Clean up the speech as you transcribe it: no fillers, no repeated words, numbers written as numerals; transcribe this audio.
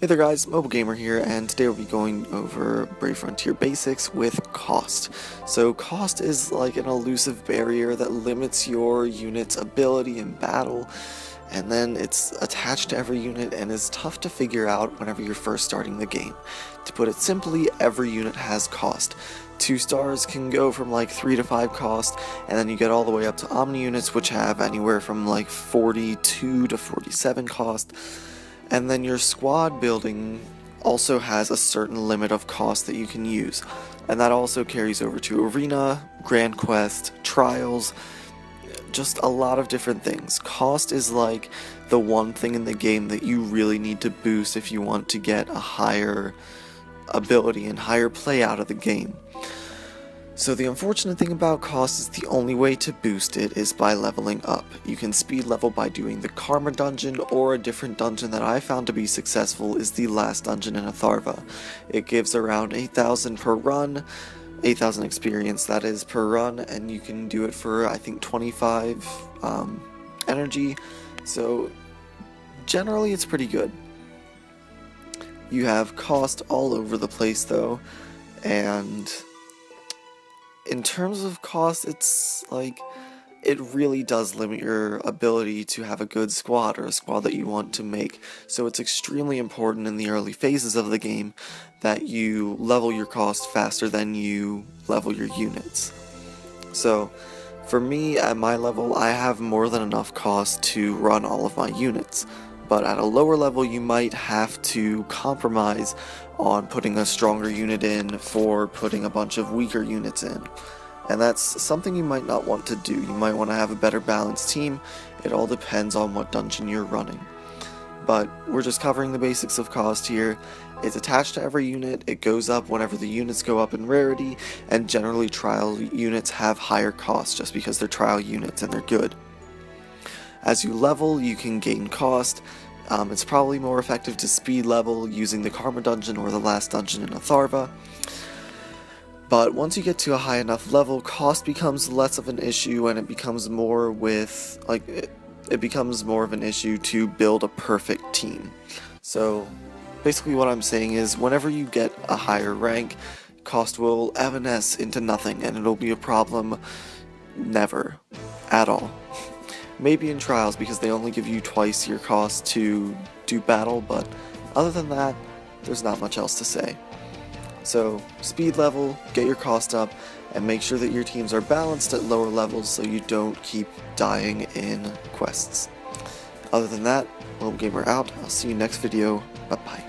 Hey there guys, Mobile Gamer here, and today we'll be going over Brave Frontier basics with cost. So cost is like an elusive barrier that limits your unit's ability in battle, and then it's attached to every unit and is tough to figure out whenever you're first starting the game. To put it simply, every unit has cost. 2 stars can go from like 3 to 5 cost, and then you get all the way up to Omni units, which have anywhere from like 42 to 47 cost. And then your squad building also has a certain limit of cost that you can use, and that also carries over to Arena, Grand Quest, Trials, just a lot of different things. Cost is like the one thing in the game that you really need to boost if you want to get a higher ability and higher play out of the game. So the unfortunate thing about cost is the only way to boost it is by leveling up. You can speed level by doing the Karma dungeon, or a different dungeon that I found to be successful is the last dungeon in Atharva. It gives around 8,000 per run, 8,000 experience that is per run, and you can do it for I think 25 energy, so generally it's pretty good. You have cost all over the place though, and in terms of cost, it's like, it really does limit your ability to have a good squad, or a squad that you want to make. So it's extremely important in the early phases of the game that you level your cost faster than you level your units. So for me, at my level, I have more than enough cost to run all of my units. But at a lower level, you might have to compromise on putting a stronger unit in for putting a bunch of weaker units in. And that's something you might not want to do. You might want to have a better balanced team. It all depends on what dungeon you're running. But we're just covering the basics of cost here. It's attached to every unit, it goes up whenever the units go up in rarity, and generally trial units have higher cost just because they're trial units and they're good. As you level, you can gain cost. It's probably more effective to speed level using the Karma dungeon or the last dungeon in Atharva. But once you get to a high enough level, cost becomes less of an issue, and it becomes more with it becomes more of an issue to build a perfect team. So basically what I'm saying is, whenever you get a higher rank, cost will evanesce into nothing, and it'll be a problem never at all. Maybe in Trials, because they only give you twice your cost to do battle, but other than that, there's not much else to say. So speed level, get your cost up, and make sure that your teams are balanced at lower levels so you don't keep dying in quests. Other than that, Mobile Gamer out. I'll see you next video. Bye bye.